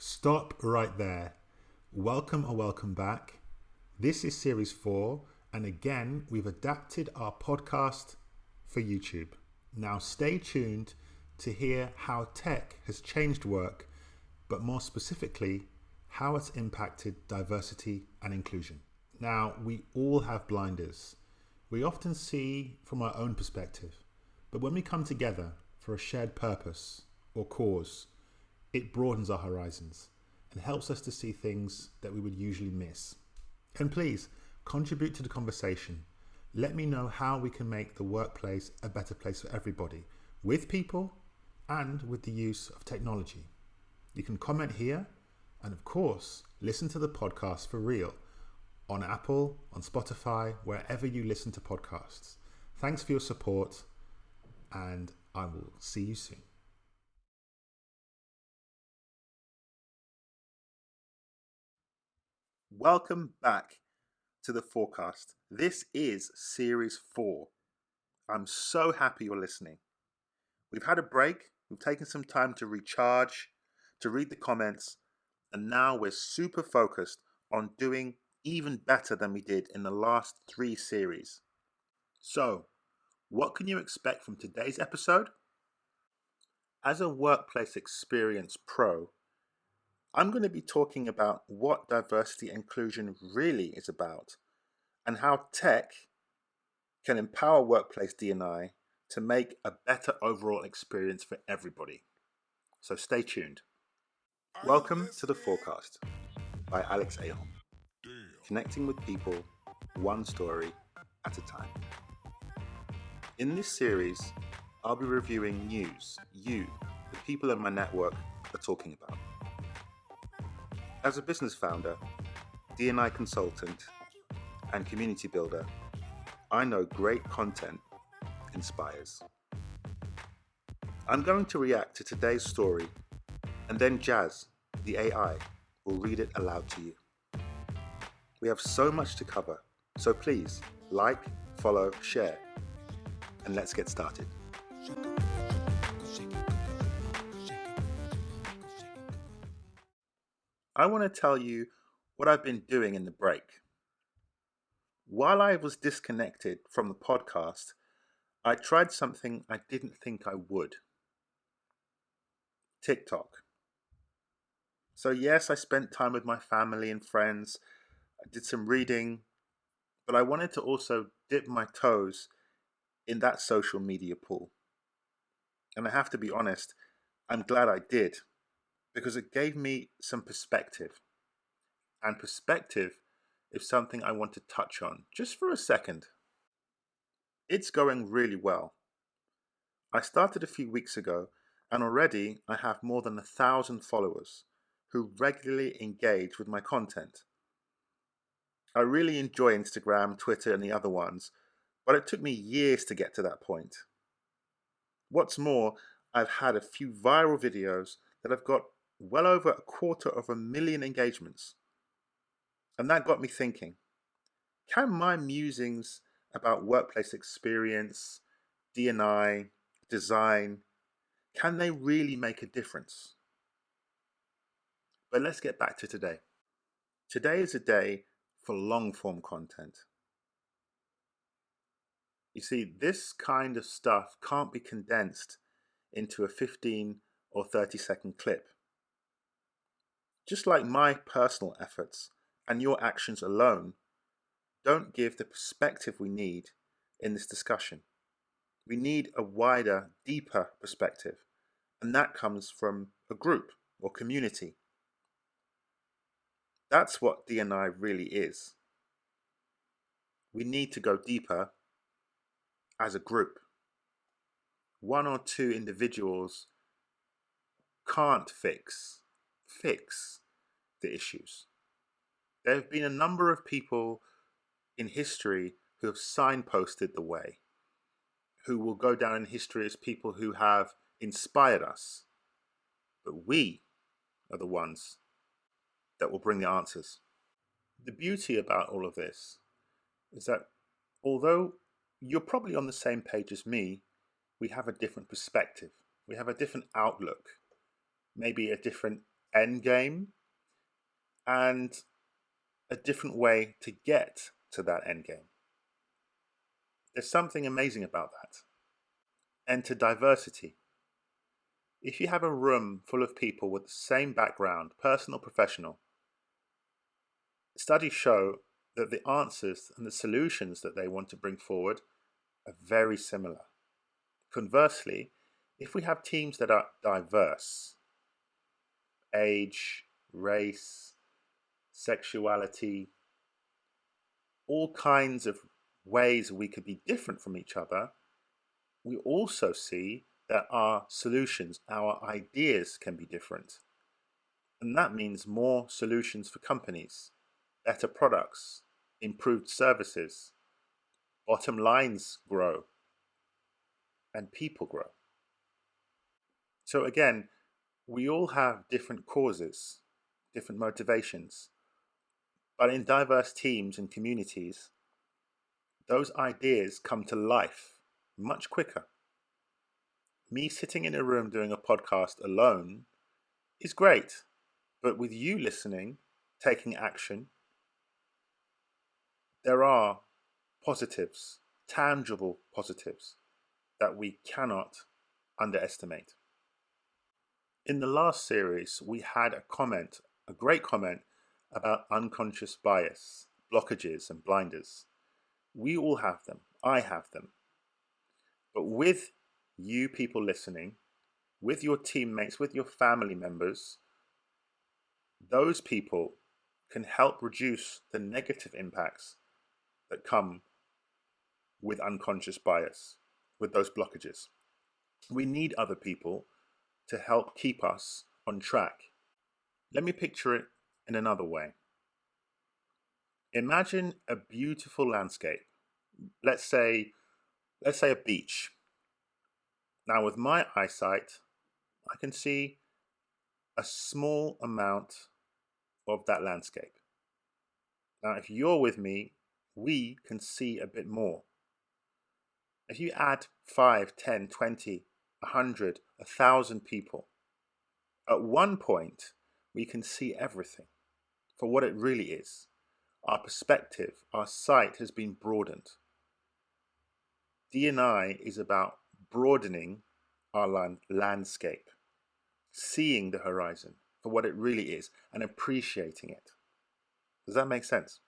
Stop right there. Welcome or welcome back. This is series 4, and again, we've adapted our podcast for YouTube. Now, stay tuned to hear how tech has changed work, but more specifically, how it's impacted diversity and inclusion. Now, we all have blinders. We often see from our own perspective, but when we come together for a shared purpose or cause, it broadens our horizons and helps us to see things that we would usually miss. And please, contribute to the conversation. Let me know how we can make the workplace a better place for everybody, with people and with the use of technology. You can comment here and, of course, listen to the podcast for real on Apple, on Spotify, wherever you listen to podcasts. Thanks for your support, and I will see you soon. Welcome back to the forecast. This is series 4. I'm so happy you're listening. We've had a break, we've taken some time to recharge, to read the comments, and now we're super focused on doing even better than we did in the last 3 series. So, what can you expect from today's episode? As a workplace experience pro, I'm going to be talking about what diversity inclusion really is about and how tech can empower workplace D&I to make a better overall experience for everybody. So stay tuned. Welcome to The Forecast by Ahom, connecting with people one story at a time. In this series, I'll be reviewing news the people in my network, are talking about. As a business founder, D&I consultant, and community builder, I know great content inspires. I'm going to react to today's story, and then Jazz, the AI, will read it aloud to you. We have so much to cover, so please like, follow, share, and let's get started. I want to tell you what I've been doing in the break. While I was disconnected from the podcast, I tried something I didn't think I would. TikTok. So yes, I spent time with my family and friends. I did some reading, but I wanted to also dip my toes in that social media pool. And I have to be honest, I'm glad I did, because it gave me some perspective. And perspective is something I want to touch on just for a second. It's going really well. I started a few weeks ago, and already I have more than 1,000 followers who regularly engage with my content. I really enjoy Instagram, Twitter, and the other ones, but it took me years to get to that point. What's more, I've had a few viral videos that have got well over 250,000 engagements. And that got me thinking, can my musings about workplace experience, D&I, design, can they really make a difference? But let's get back to today. Today is a day for long-form content. You see, this kind of stuff can't be condensed into a 15 or 30-second clip. Just like my personal efforts and your actions alone don't give the perspective we need in this discussion. We need a wider, deeper perspective, and that comes from a group or community. That's what D&I really is. We need to go deeper as a group. 1 or 2 individuals can't fix the issues. There have been a number of people in history who have signposted the way, who will go down in history as people who have inspired us. But we are the ones that will bring the answers. The beauty about all of this is that although you're probably on the same page as me, we have a different perspective. We have a different outlook, maybe a different end game and a different way to get to that end game. There's something amazing about that. Enter diversity. If you have a room full of people with the same background, personal, professional, studies show that the answers and the solutions that they want to bring forward are very similar. Conversely, if we have teams that are diverse, age, race, sexuality, all kinds of ways we could be different from each other, we also see that our solutions, our ideas can be different. And that means more solutions for companies, better products, improved services, bottom lines grow, and people grow. So again, we all have different causes, different motivations, but in diverse teams and communities, those ideas come to life much quicker. Me sitting in a room doing a podcast alone is great, but with you listening, taking action, there are positives, tangible positives, that we cannot underestimate. In the last series, we had a great comment about unconscious bias, blockages and blinders. We all have them. I have them. But with you people listening, with your teammates, with your family members, those people can help reduce the negative impacts that come with unconscious bias, with those blockages. We need other people to help keep us on track. Let me picture it in another way. Imagine a beautiful landscape. Let's say a beach. Now with my eyesight, I can see a small amount of that landscape. Now if you're with me, we can see a bit more. If you add 5, 10, 20, 100, 1,000 people, at one point we can see everything for what it really is. Our perspective, our sight has been broadened. D&I is about broadening our landscape, seeing the horizon for what it really is and appreciating it. Does that make sense?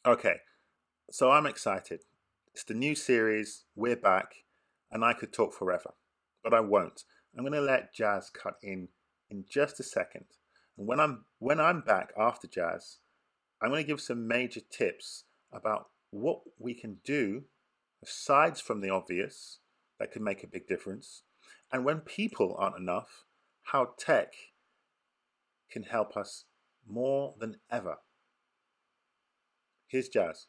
Okay, so I'm excited. It's the new series, we're back, and I could talk forever, but I won't. I'm going to let Jazz cut in just a second. And when I'm back after Jazz, I'm going to give some major tips about what we can do aside from the obvious that can make a big difference. And when people aren't enough, how tech can help us more than ever. Here's Jazz.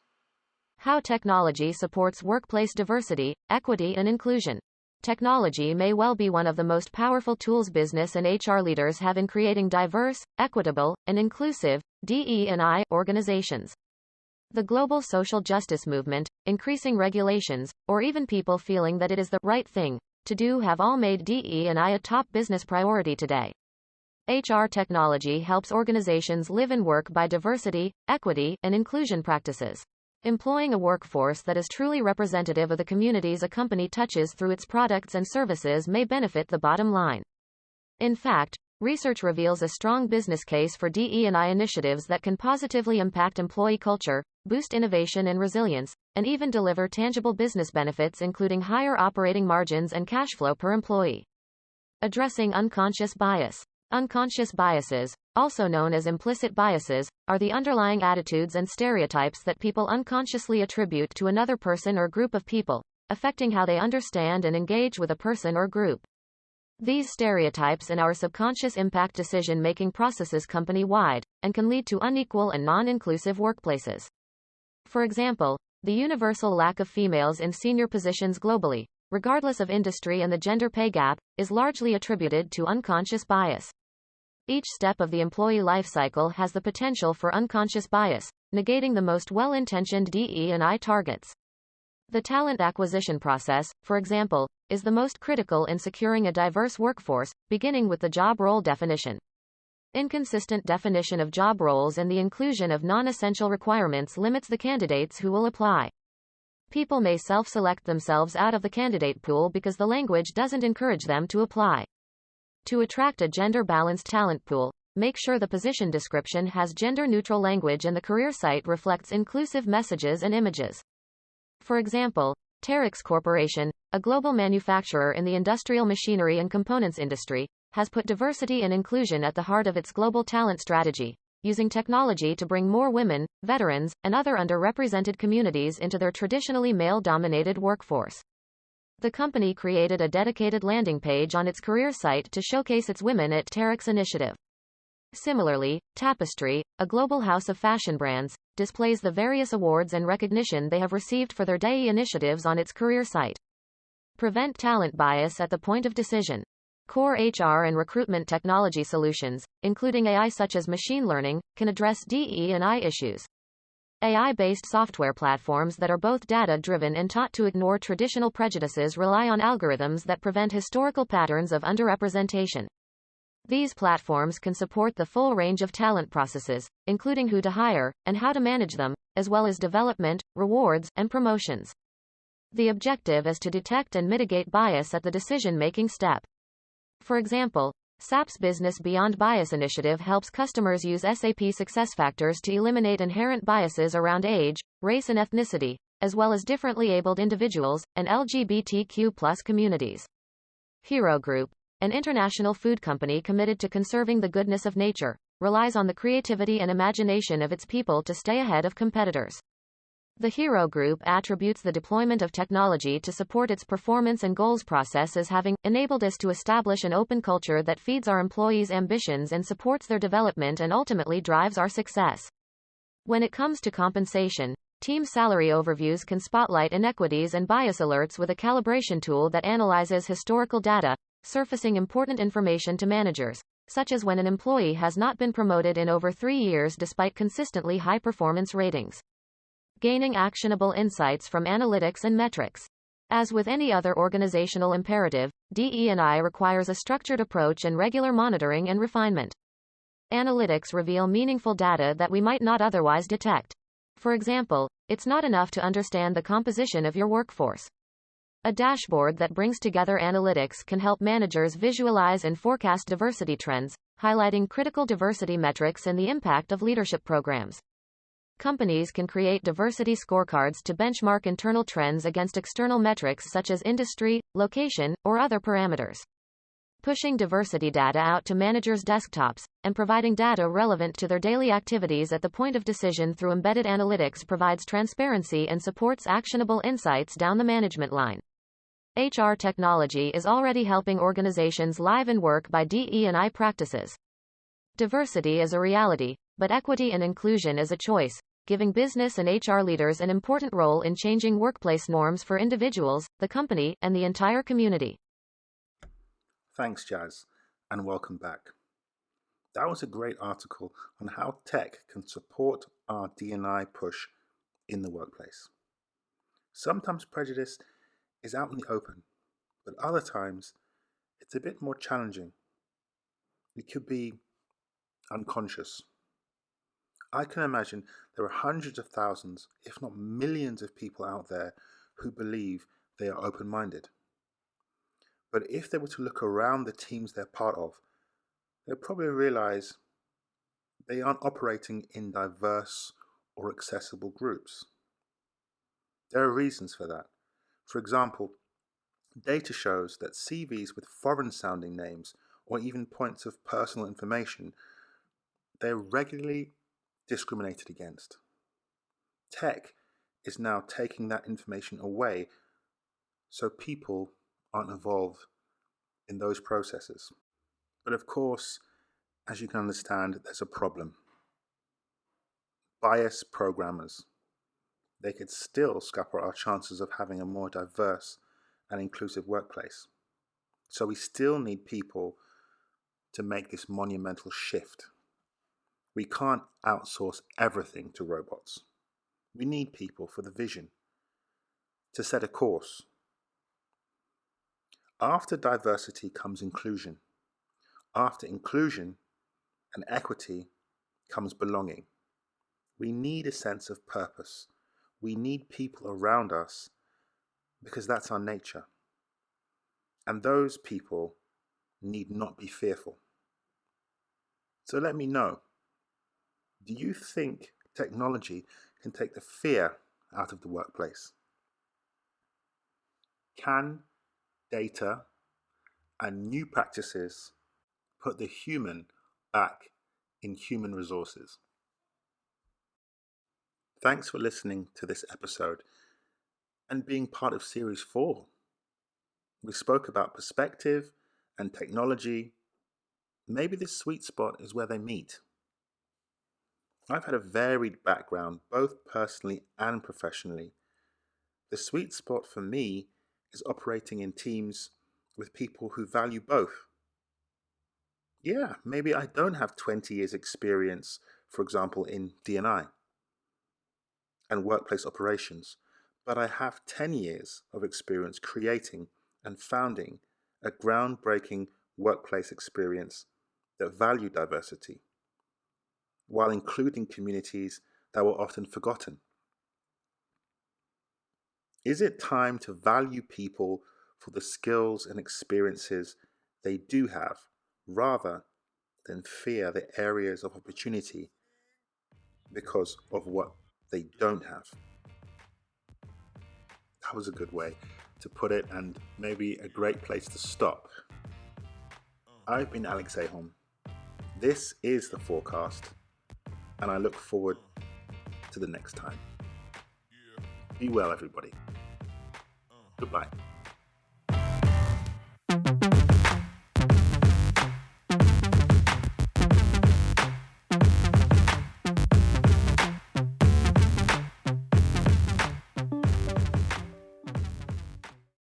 How technology supports workplace diversity, equity, and inclusion. Technology may well be one of the most powerful tools business and HR leaders have in creating diverse, equitable, and inclusive DE&I organizations. The global social justice movement, increasing regulations, or even people feeling that it is the right thing to do have all made DE&I a top business priority today. HR technology helps organizations live and work by diversity, equity, and inclusion practices. Employing a workforce that is truly representative of the communities a company touches through its products and services may benefit the bottom line. In fact, research reveals a strong business case for DE&I initiatives that can positively impact employee culture, boost innovation and resilience, and even deliver tangible business benefits including higher operating margins and cash flow per employee. Addressing unconscious bias. Unconscious biases, also known as implicit biases, are the underlying attitudes and stereotypes that people unconsciously attribute to another person or group of people, affecting how they understand and engage with a person or group. These stereotypes in our subconscious impact decision-making processes company-wide, and can lead to unequal and non-inclusive workplaces. For example, the universal lack of females in senior positions globally, regardless of industry, and the gender pay gap, is largely attributed to unconscious bias. Each step of the employee life cycle has the potential for unconscious bias, negating the most well-intentioned DE&I targets. The talent acquisition process, for example, is the most critical in securing a diverse workforce, beginning with the job role definition. Inconsistent definition of job roles and the inclusion of non-essential requirements limits the candidates who will apply. People may self-select themselves out of the candidate pool because the language doesn't encourage them to apply. To attract a gender-balanced talent pool, make sure the position description has gender-neutral language and the career site reflects inclusive messages and images. For example, Terex Corporation, a global manufacturer in the industrial machinery and components industry, has put diversity and inclusion at the heart of its global talent strategy, using technology to bring more women, veterans, and other underrepresented communities into their traditionally male-dominated workforce. The company created a dedicated landing page on its career site to showcase its Women at Terex initiative. Similarly, Tapestry, a global house of fashion brands, displays the various awards and recognition they have received for their DEI initiatives on its career site. Prevent talent bias at the point of decision. Core HR and recruitment technology solutions, including AI such as machine learning, can address DE&I issues. AI-based software platforms that are both data-driven and taught to ignore traditional prejudices rely on algorithms that prevent historical patterns of underrepresentation. These platforms can support the full range of talent processes, including who to hire, and how to manage them, as well as development, rewards, and promotions. The objective is to detect and mitigate bias at the decision-making step. For example, SAP's Business Beyond Bias initiative helps customers use SAP SuccessFactors to eliminate inherent biases around age, race and ethnicity, as well as differently abled individuals, and LGBTQ+ communities. Hero Group, an international food company committed to conserving the goodness of nature, relies on the creativity and imagination of its people to stay ahead of competitors. The Hero Group attributes the deployment of technology to support its performance and goals process as having enabled us to establish an open culture that feeds our employees' ambitions and supports their development and ultimately drives our success. When it comes to compensation, team salary overviews can spotlight inequities and bias alerts with a calibration tool that analyzes historical data, surfacing important information to managers, such as when an employee has not been promoted in over 3 years despite consistently high performance ratings. Gaining actionable insights from analytics and metrics. As with any other organizational imperative, DE&I requires a structured approach and regular monitoring and refinement. Analytics reveal meaningful data that we might not otherwise detect. For example, it's not enough to understand the composition of your workforce. A dashboard that brings together analytics can help managers visualize and forecast diversity trends, highlighting critical diversity metrics and the impact of leadership programs. Companies can create diversity scorecards to benchmark internal trends against external metrics such as industry, location, or other parameters. Pushing diversity data out to managers' desktops, and providing data relevant to their daily activities at the point of decision through embedded analytics provides transparency and supports actionable insights down the management line. HR technology is already helping organizations live and work by DE&I practices. Diversity is a reality, but equity and inclusion is a choice, giving business and HR leaders an important role in changing workplace norms for individuals, the company, and the entire community. Thanks, Jazz, and welcome back. That was a great article on how tech can support our D&I push in the workplace. Sometimes prejudice is out in the open, but other times it's a bit more challenging. It could be unconscious. I can imagine there are hundreds of thousands, if not millions of people out there who believe they are open-minded. But if they were to look around the teams they're part of, they'll probably realize they aren't operating in diverse or accessible groups. There are reasons for that. For example, data shows that CVs with foreign-sounding names or even points of personal information, they're regularly discriminated against. Tech is now taking that information away so people aren't involved in those processes. But of course, as you can understand, there's a problem. Bias programmers. They could still scupper our chances of having a more diverse and inclusive workplace. So we still need people to make this monumental shift. We can't outsource everything to robots. We need people for the vision, to set a course. After diversity comes inclusion. After inclusion, and equity comes belonging. We need a sense of purpose. We need people around us because that's our nature. And those people need not be fearful. So let me know, do you think technology can take the fear out of the workplace? Can data and new practices put the human back in human resources? Thanks for listening to this episode and being part of Series 4. We spoke about perspective and technology. Maybe this sweet spot is where they meet. I've had a varied background, both personally and professionally. The sweet spot for me is operating in teams with people who value both. Yeah, maybe I don't have 20 years experience, for example, in D&I and workplace operations, but I have 10 years of experience creating and founding a groundbreaking workplace experience that value diversity, while including communities that were often forgotten. Is it time to value people for the skills and experiences they do have, rather than fear the areas of opportunity because of what they don't have? That was a good way to put it, and maybe a great place to stop. I've been Alex Ahom. This is The Forecast, and I look forward to the next time. Be well, everybody. Goodbye.